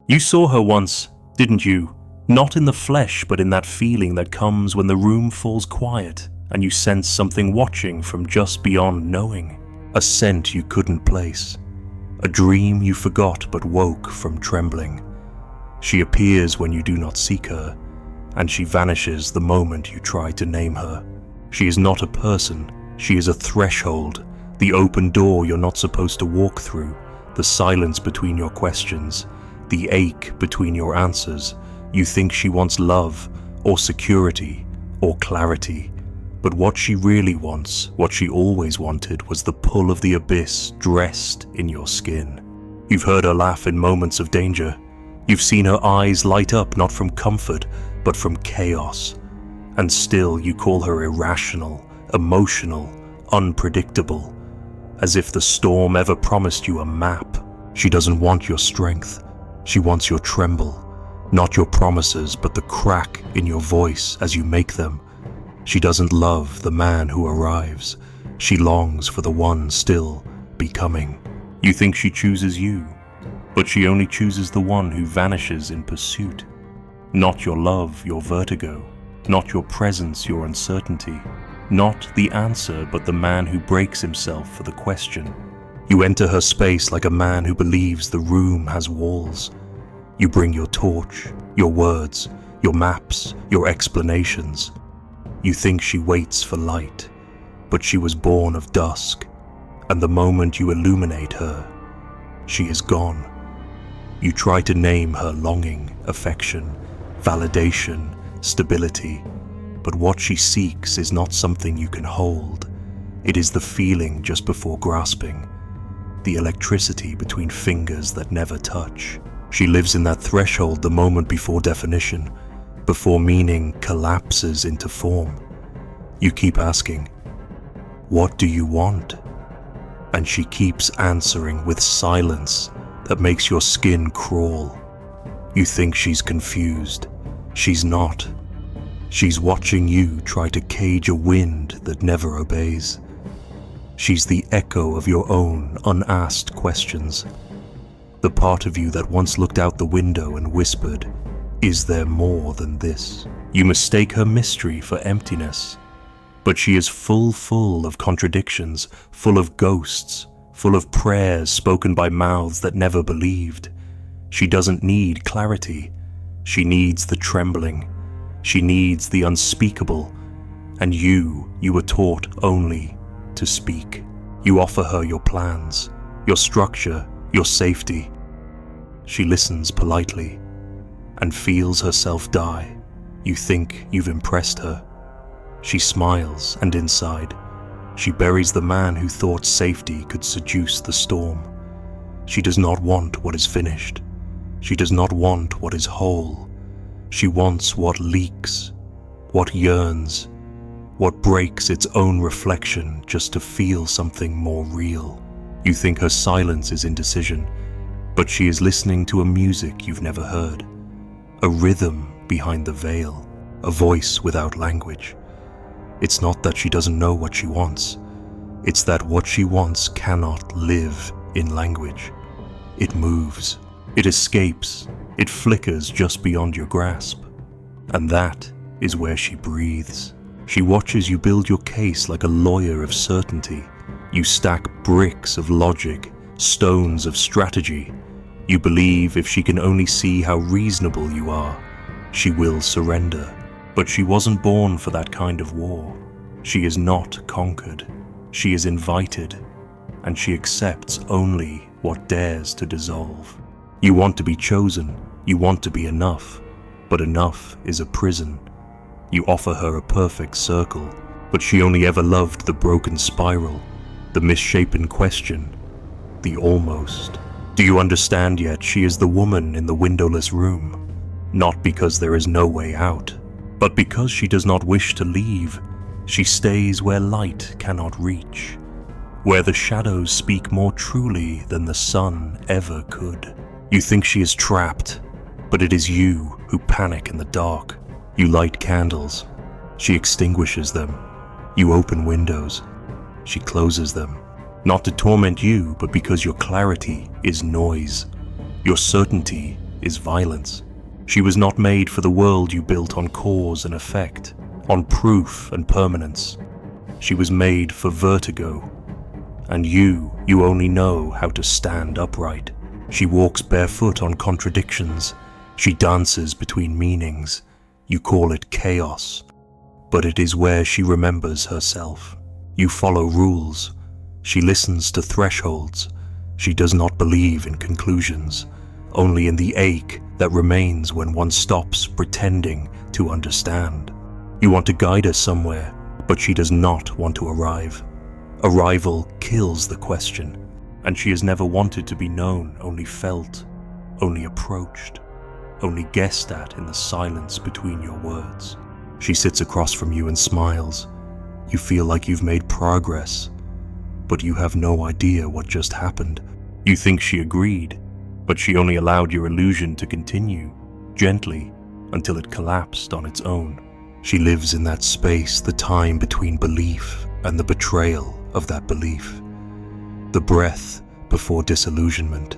You saw her once, didn't you? Not in the flesh, but in that feeling that comes when the room falls quiet and you sense something watching from just beyond knowing. A scent you couldn't place. A dream you forgot but woke from trembling. She appears when you do not seek her, and she vanishes the moment you try to name her. She is not a person, she is a threshold, the open door you're not supposed to walk through, the silence between your questions, the ache between your answers. You think she wants love, or security, or clarity. But what she really wants, what she always wanted, was the pull of the abyss dressed in your skin. You've heard her laugh in moments of danger. You've seen her eyes light up not from comfort, but from chaos. And still you call her irrational, emotional, unpredictable, as if the storm ever promised you a map. She doesn't want your strength. She wants your tremble. Not your promises, but the crack in your voice as you make them. She doesn't love the man who arrives. She longs for the one still becoming. You think she chooses you, but she only chooses the one who vanishes in pursuit. Not your love, your vertigo. Not your presence, your uncertainty. Not the answer, but the man who breaks himself for the question. You enter her space like a man who believes the room has walls. You bring your torch, your words, your maps, your explanations. You think she waits for light, but she was born of dusk, and the moment you illuminate her, she is gone. You try to name her longing, affection, validation, stability, but what she seeks is not something you can hold. It is the feeling just before grasping, the electricity between fingers that never touch. She lives in that threshold the moment before definition, before meaning collapses into form. You keep asking, "What do you want?" And she keeps answering with silence that makes your skin crawl. You think she's confused. She's not. She's watching you try to cage a wind that never obeys. She's the echo of your own unasked questions. The part of you that once looked out the window and whispered, "Is there more than this?" You mistake her mystery for emptiness. But she is full of contradictions, full of ghosts, full of prayers spoken by mouths that never believed. She doesn't need clarity. She needs the trembling. She needs the unspeakable. And you were taught only to speak. You offer her your plans, your structure, your safety. She listens politely and feels herself die. You think you've impressed her. She smiles, and inside, she buries the man who thought safety could seduce the storm. She does not want what is finished. She does not want what is whole. She wants what leaks, what yearns, what breaks its own reflection just to feel something more real. You think her silence is indecision, but she is listening to a music you've never heard, a rhythm behind the veil, a voice without language. It's not that she doesn't know what she wants. It's that what she wants cannot live in language. It moves. It escapes. It flickers just beyond your grasp. And that is where she breathes. She watches you build your case like a lawyer of certainty. You stack bricks of logic, stones of strategy. You believe if she can only see how reasonable you are, she will surrender. But she wasn't born for that kind of war. She is not conquered. She is invited, and she accepts only what dares to dissolve. You want to be chosen. You want to be enough. But enough is a prison. You offer her a perfect circle, but she only ever loved the broken spiral, the misshapen question, the almost. Do you understand yet? She is the woman in the windowless room, not because there is no way out, but because she does not wish to leave. She stays where light cannot reach, where the shadows speak more truly than the sun ever could. You think she is trapped, but it is you who panic in the dark. You light candles. She extinguishes them. You open windows. She closes them. Not to torment you, but because your clarity is noise. Your certainty is violence. She was not made for the world you built on cause and effect, on proof and permanence. She was made for vertigo. And you only know how to stand upright. She walks barefoot on contradictions. She dances between meanings. You call it chaos, but it is where she remembers herself. You follow rules. She listens to thresholds. She does not believe in conclusions, only in the ache that remains when one stops pretending to understand. You want to guide her somewhere, but she does not want to arrive. Arrival kills the question, and she has never wanted to be known, only felt, only approached, only guessed at in the silence between your words. She sits across from you and smiles. You feel like you've made progress, but you have no idea what just happened. You think she agreed, but she only allowed your illusion to continue, gently, until it collapsed on its own. She lives in that space, the time between belief and the betrayal of that belief. The breath before disillusionment.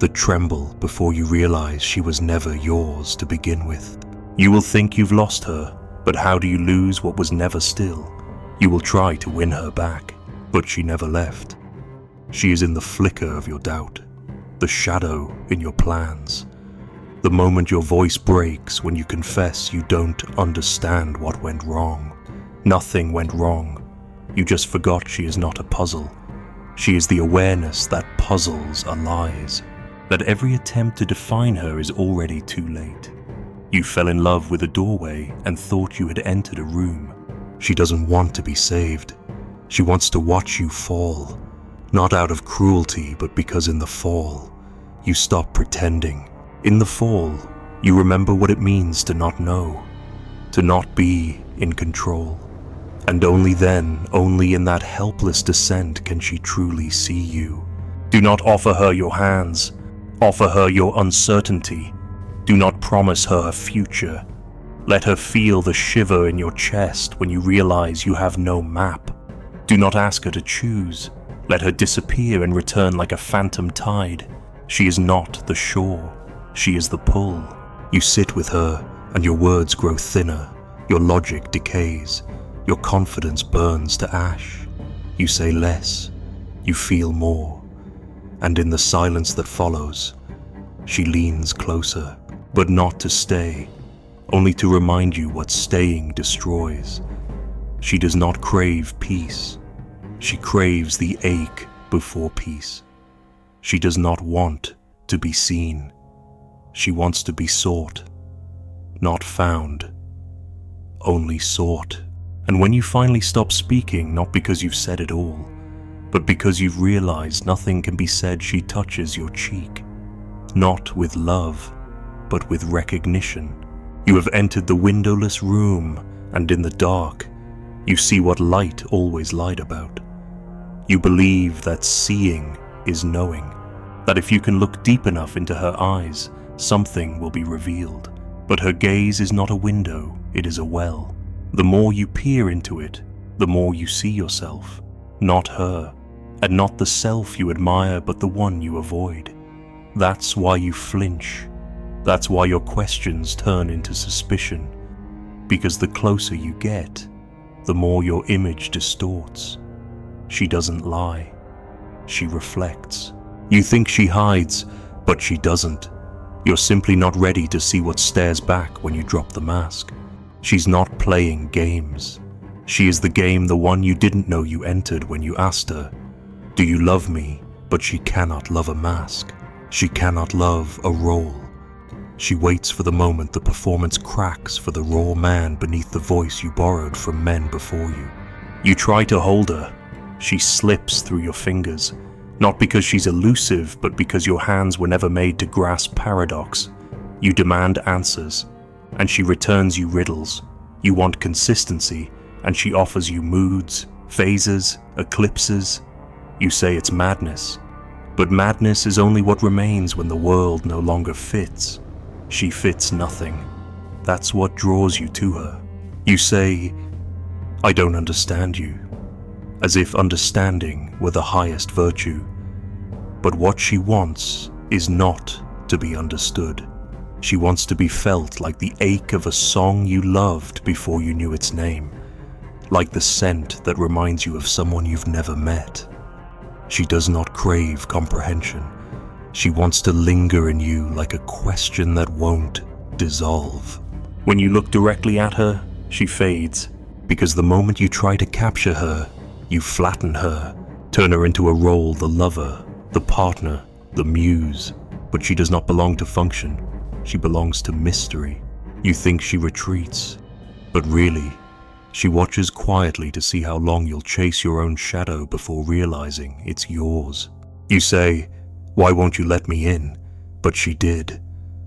The tremble before you realize she was never yours to begin with. You will think you've lost her, but how do you lose what was never still? You will try to win her back, but she never left. She is in the flicker of your doubt, the shadow in your plans. The moment your voice breaks when you confess you don't understand what went wrong. Nothing went wrong. You just forgot she is not a puzzle. She is the awareness that puzzles are lies, that every attempt to define her is already too late. You fell in love with a doorway and thought you had entered a room. She doesn't want to be saved. She wants to watch you fall, not out of cruelty, but because in the fall, you stop pretending. In the fall, you remember what it means to not know, to not be in control. And only then, only in that helpless descent can she truly see you. Do not offer her your hands. Offer her your uncertainty. Do not promise her a future. Let her feel the shiver in your chest when you realize you have no map. Do not ask her to choose. Let her disappear and return like a phantom tide. She is not the shore. She is the pull. You sit with her and your words grow thinner. Your logic decays. Your confidence burns to ash. You say less, you feel more. And in the silence that follows, she leans closer, but not to stay, only to remind you what staying destroys. She does not crave peace. She craves the ache before peace. She does not want to be seen. She wants to be sought, not found, only sought. And when you finally stop speaking, not because you've said it all, but because you've realized nothing can be said, she touches your cheek, not with love, but with recognition. You have entered the windowless room, and in the dark, you see what light always lied about. You believe that seeing is knowing, that if you can look deep enough into her eyes, something will be revealed. But her gaze is not a window, it is a well. The more you peer into it, the more you see yourself, not her, and not the self you admire, but the one you avoid. That's why you flinch. That's why your questions turn into suspicion, because the closer you get, the more your image distorts. She doesn't lie. She reflects. You think she hides, but she doesn't. You're simply not ready to see what stares back when you drop the mask. She's not playing games. She is the game, the one you didn't know you entered when you asked her, "Do you love me?" But she cannot love a mask. She cannot love a role. She waits for the moment the performance cracks for the raw man beneath the voice you borrowed from men before you. You try to hold her. She slips through your fingers, not because she's elusive, but because your hands were never made to grasp paradox. You demand answers, and she returns you riddles. You want consistency, and she offers you moods, phases, eclipses. You say it's madness, but madness is only what remains when the world no longer fits. She fits nothing. That's what draws you to her. You say, "I don't understand you," as if understanding were the highest virtue. But what she wants is not to be understood. She wants to be felt like the ache of a song you loved before you knew its name, like the scent that reminds you of someone you've never met. She does not crave comprehension. She wants to linger in you like a question that won't dissolve. When you look directly at her, she fades, because the moment you try to capture her, you flatten her, turn her into a role, the lover, the partner, the muse. But she does not belong to function. She belongs to mystery. You think she retreats, but really, she watches quietly to see how long you'll chase your own shadow before realizing it's yours. You say, "Why won't you let me in?" But she did.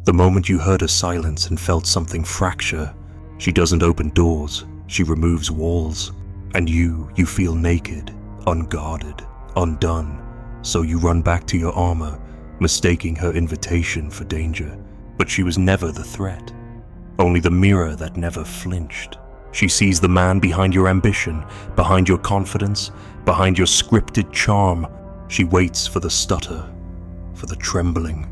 The moment you heard her silence and felt something fracture, she doesn't open doors, she removes walls. And you feel naked, unguarded, undone. So you run back to your armor, mistaking her invitation for danger. But she was never the threat, only the mirror that never flinched. She sees the man behind your ambition, behind your confidence, behind your scripted charm. She waits for the stutter, for the trembling,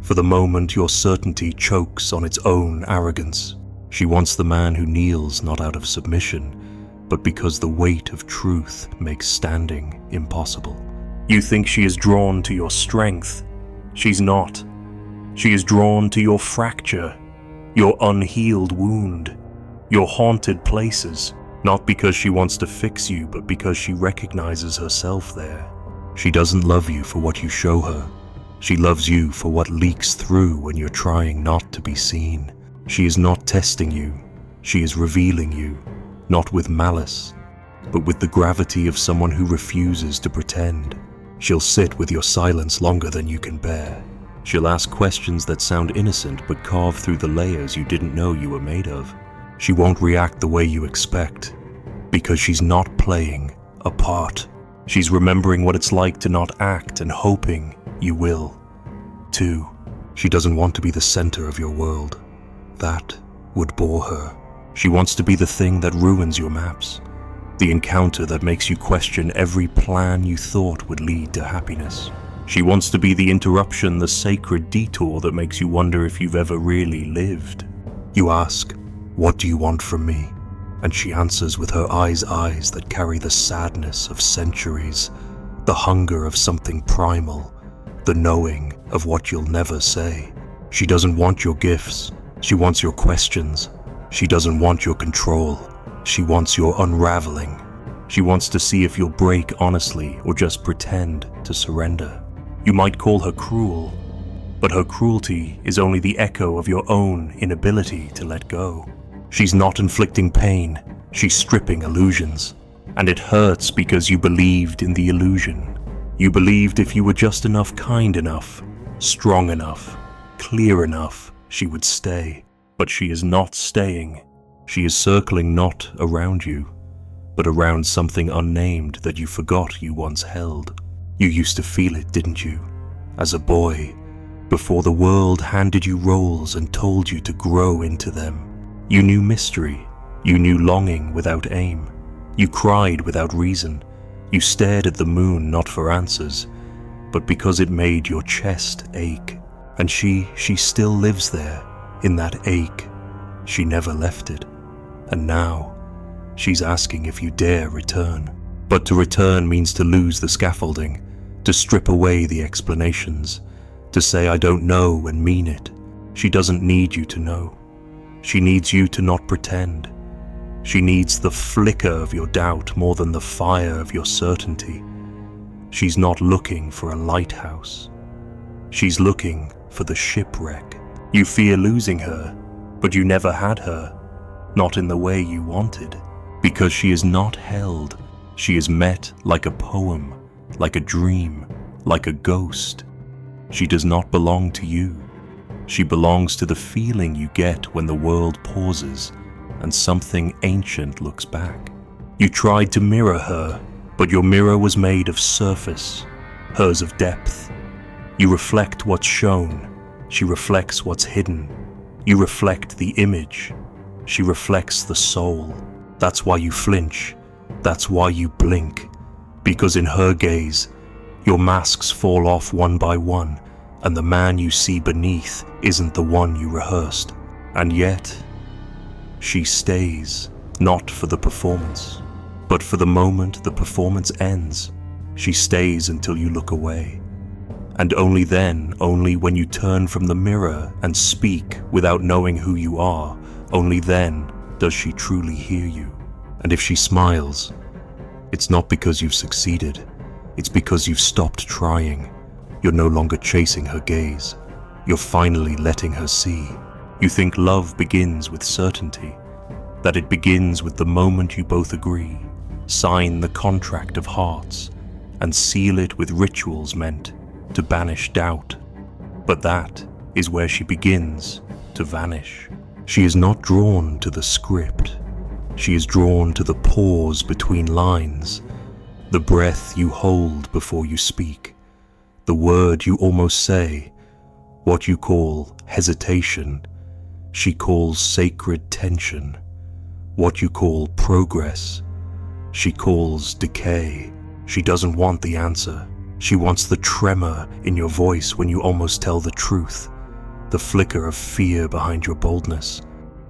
for the moment your certainty chokes on its own arrogance. She wants the man who kneels not out of submission, but because the weight of truth makes standing impossible. You think she is drawn to your strength. She's not. She is drawn to your fracture, your unhealed wound, your haunted places, not because she wants to fix you, but because she recognizes herself there. She doesn't love you for what you show her. She loves you for what leaks through when you're trying not to be seen. She is not testing you. She is revealing you, not with malice, but with the gravity of someone who refuses to pretend. She'll sit with your silence longer than you can bear. She'll ask questions that sound innocent but carve through the layers you didn't know you were made of. She won't react the way you expect, because she's not playing a part. She's remembering what it's like to not act and hoping you will, too. She doesn't want to be the center of your world. That would bore her. She wants to be the thing that ruins your maps, the encounter that makes you question every plan you thought would lead to happiness. She wants to be the interruption, the sacred detour that makes you wonder if you've ever really lived. You ask, "What do you want from me?" And she answers with her eyes that carry the sadness of centuries, the hunger of something primal, the knowing of what you'll never say. She doesn't want your gifts. She wants your questions. She doesn't want your control. She wants your unraveling. She wants to see if you'll break honestly or just pretend to surrender. You might call her cruel, but her cruelty is only the echo of your own inability to let go. She's not inflicting pain, she's stripping illusions. And it hurts because you believed in the illusion. You believed if you were just enough, kind enough, strong enough, clear enough, she would stay. But she is not staying. She is circling not around you, but around something unnamed that you forgot you once held. You used to feel it, didn't you? As a boy, before the world handed you roles and told you to grow into them. You knew mystery. You knew longing without aim. You cried without reason. You stared at the moon not for answers, but because it made your chest ache. And she still lives there, in that ache. She never left it. And now, she's asking if you dare return. But to return means to lose the scaffolding, to strip away the explanations, to say I don't know and mean it. She doesn't need you to know. She needs you to not pretend. She needs the flicker of your doubt more than the fire of your certainty. She's not looking for a lighthouse. She's looking for the shipwreck. You fear losing her, but you never had her. Not in the way you wanted. Because she is not held. She is met like a poem, like a dream, like a ghost. She does not belong to you. She belongs to the feeling you get when the world pauses and something ancient looks back. You tried to mirror her, but your mirror was made of surface, hers of depth. You reflect what's shown. She reflects what's hidden. You reflect the image. She reflects the soul. That's why you flinch. That's why you blink. Because in her gaze, your masks fall off one by one, and the man you see beneath isn't the one you rehearsed. And yet, she stays, not for the performance, but for the moment the performance ends. She stays until you look away. And only then, only when you turn from the mirror and speak without knowing who you are, only then does she truly hear you. And if she smiles, it's not because you've succeeded, it's because you've stopped trying. You're no longer chasing her gaze. You're finally letting her see. You think love begins with certainty, that it begins with the moment you both agree, sign the contract of hearts, and seal it with rituals meant to banish doubt. But that is where she begins to vanish. She is not drawn to the script. She is drawn to the pause between lines, the breath you hold before you speak, the word you almost say, what you call hesitation, she calls sacred tension. What you call progress, she calls decay. She doesn't want the answer. She wants the tremor in your voice when you almost tell the truth, the flicker of fear behind your boldness.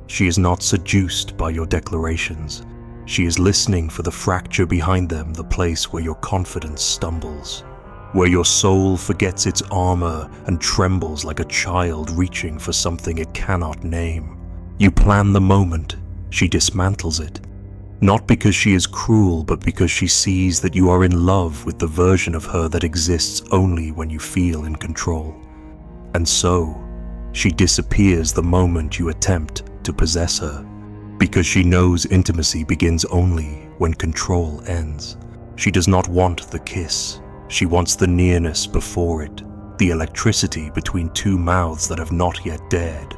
She is not seduced by your declarations. She is listening for the fracture behind them, the place where your confidence stumbles, where your soul forgets its armor and trembles like a child reaching for something it cannot name. You plan the moment, she dismantles it, not because she is cruel, but because she sees that you are in love with the version of her that exists only when you feel in control. And so, she disappears the moment you attempt to possess her, because she knows intimacy begins only when control ends. She does not want the kiss. She wants the nearness before it, the electricity between two mouths that have not yet dared.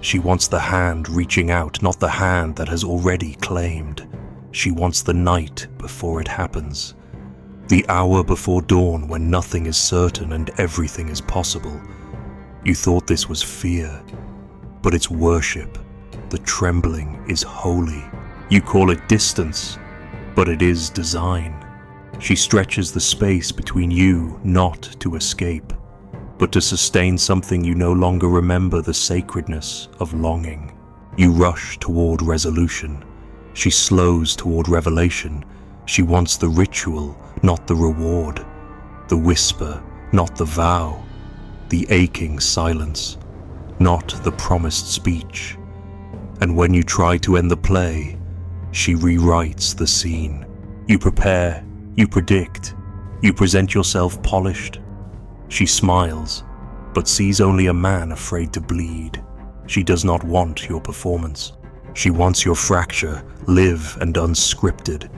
She wants the hand reaching out, not the hand that has already claimed. She wants the night before it happens, the hour before dawn when nothing is certain and everything is possible. You thought this was fear, but it's worship. The trembling is holy. You call it distance, but it is design. She stretches the space between you not to escape, but to sustain something you no longer remember, the sacredness of longing. You rush toward resolution. She slows toward revelation. She wants the ritual, not the reward, the whisper, not the vow, the aching silence, not the promised speech. And when you try to end the play, she rewrites the scene. You prepare, you predict, you present yourself polished. She smiles, but sees only a man afraid to bleed. She does not want your performance. She wants your fracture, live and unscripted.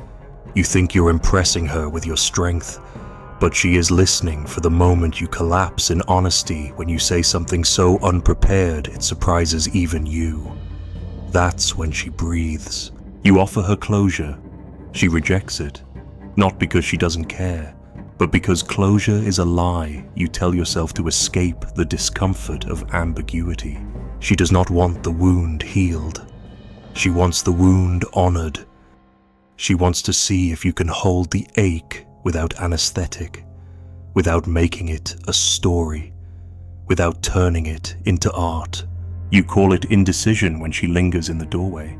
You think you're impressing her with your strength, but she is listening for the moment you collapse in honesty when you say something so unprepared it surprises even you. That's when she breathes. You offer her closure. She rejects it, not because she doesn't care, but because closure is a lie you tell yourself to escape the discomfort of ambiguity. She does not want the wound healed. She wants the wound honored. She wants to see if you can hold the ache without anesthetic, without making it a story, without turning it into art. You call it indecision when she lingers in the doorway,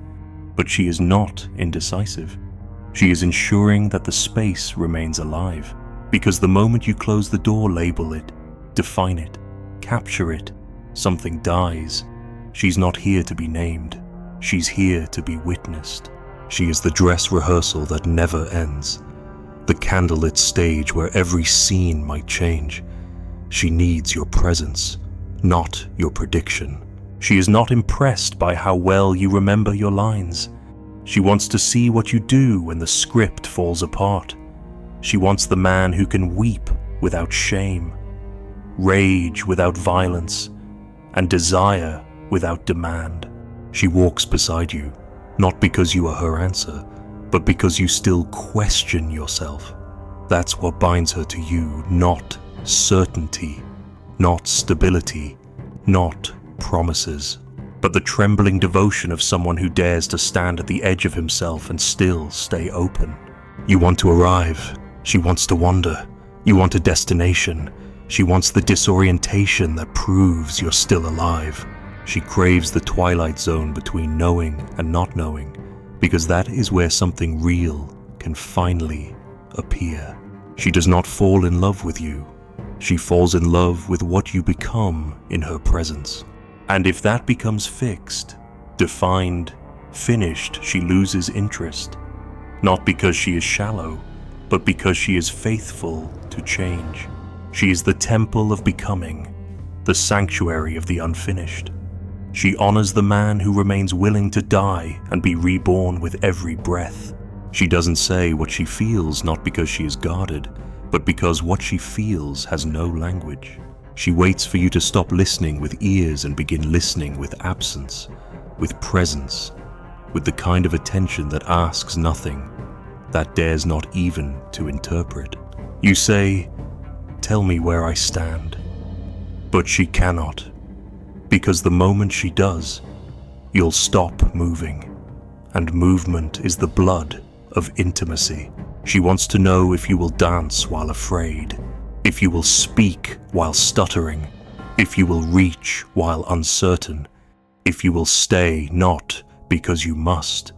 but she is not indecisive. She is ensuring that the space remains alive, because the moment you close the door, label it, define it, capture it, something dies. She's not here to be named. She's here to be witnessed. She is the dress rehearsal that never ends, the candlelit stage where every scene might change. She needs your presence, not your prediction. She is not impressed by how well you remember your lines. She wants to see what you do when the script falls apart. She wants the man who can weep without shame, rage without violence, and desire without demand. She walks beside you, not because you are her answer, but because you still question yourself. That's what binds her to you, not certainty, not stability, not promises, but the trembling devotion of someone who dares to stand at the edge of himself and still stay open. You want to arrive. She wants to wander. You want a destination, She wants the disorientation that proves you're still alive. She craves the twilight zone between knowing and not knowing, because that is where something real can finally appear. She does not fall in love with you. She falls in love with what you become in her presence. And if that becomes fixed, defined, finished, she loses interest. Not because she is shallow, but because she is faithful to change. She is the temple of becoming, the sanctuary of the unfinished. She honors the man who remains willing to die and be reborn with every breath. She doesn't say what she feels, not because she is guarded, but because what she feels has no language. She waits for you to stop listening with ears and begin listening with absence, with presence, with the kind of attention that asks nothing, that dares not even to interpret. You say, "Tell me where I stand." But she cannot, because the moment she does, you'll stop moving, and movement is the blood of intimacy. She wants to know if you will dance while afraid, if you will speak while stuttering, if you will reach while uncertain, if you will stay not because you must,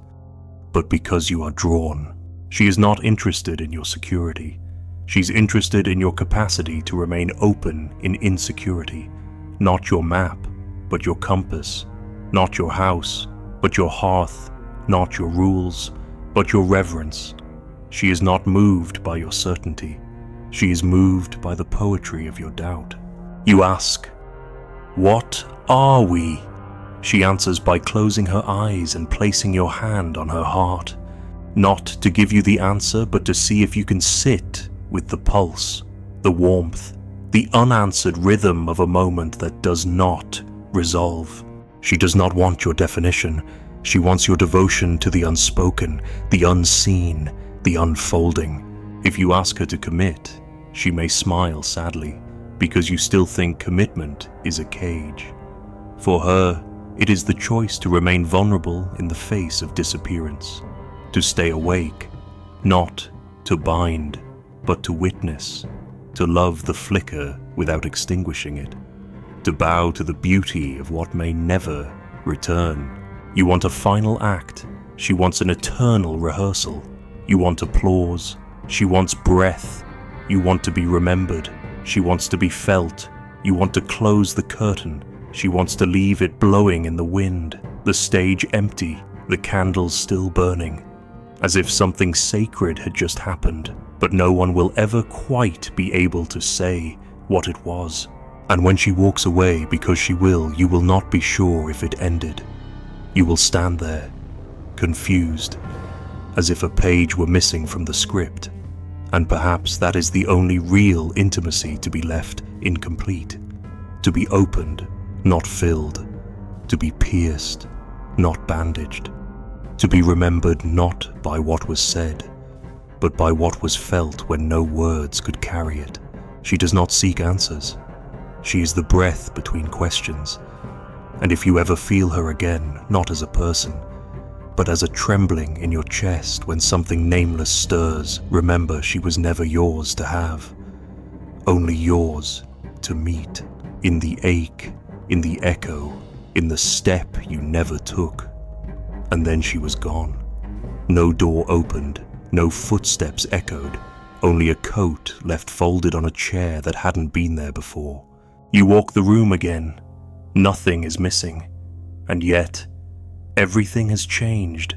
but because you are drawn. She is not interested in your security. She's interested in your capacity to remain open in insecurity. Not your map, but your compass. Not your house, but your hearth. Not your rules, but your reverence. She is not moved by your certainty. She is moved by the poetry of your doubt. You ask, "What are we?" She answers by closing her eyes and placing your hand on her heart. Not to give you the answer, but to see if you can sit with the pulse, the warmth, the unanswered rhythm of a moment that does not resolve. She does not want your definition. She wants your devotion to the unspoken, the unseen, the unfolding. If you ask her to commit, she may smile sadly, because you still think commitment is a cage. For her, it is the choice to remain vulnerable in the face of disappearance, to stay awake, not to bind, but to witness, to love the flicker without extinguishing it, to bow to the beauty of what may never return. You want a final act. She wants an eternal rehearsal. You want applause. She wants breath. You want to be remembered. She wants to be felt. You want to close the curtain. She wants to leave it blowing in the wind, the stage empty, the candles still burning, as if something sacred had just happened, but no one will ever quite be able to say what it was. And when she walks away, because she will, you will not be sure if it ended. You will stand there, confused, as if a page were missing from the script, and perhaps that is the only real intimacy to be left incomplete, to be opened, not filled, to be pierced, not bandaged, to be remembered not by what was said, but by what was felt when no words could carry it. She does not seek answers. She is the breath between questions. And if you ever feel her again, not as a person, but as a trembling in your chest when something nameless stirs, remember she was never yours to have, only yours to meet, in the ache, in the echo, in the step you never took. And then she was gone. No door opened, no footsteps echoed, only a coat left folded on a chair that hadn't been there before. You walk the room again. Nothing is missing, and yet everything has changed.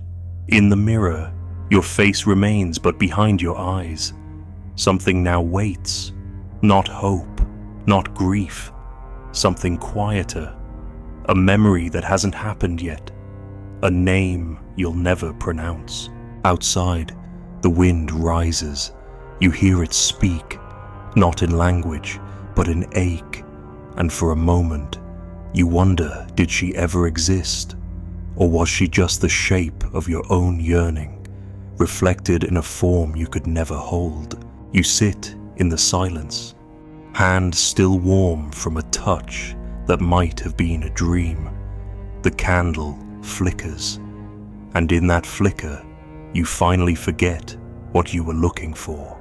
In the mirror, your face remains, but behind your eyes, something now waits. Not hope, not grief, something quieter, a memory that hasn't happened yet, a name you'll never pronounce. Outside, the wind rises. You hear it speak, not in language, but in ache, and for a moment, you wonder, did she ever exist? Or was she just the shape of your own yearning, reflected in a form you could never hold? You sit in the silence, hand still warm from a touch that might have been a dream. The candle flickers, and in that flicker, you finally forget what you were looking for.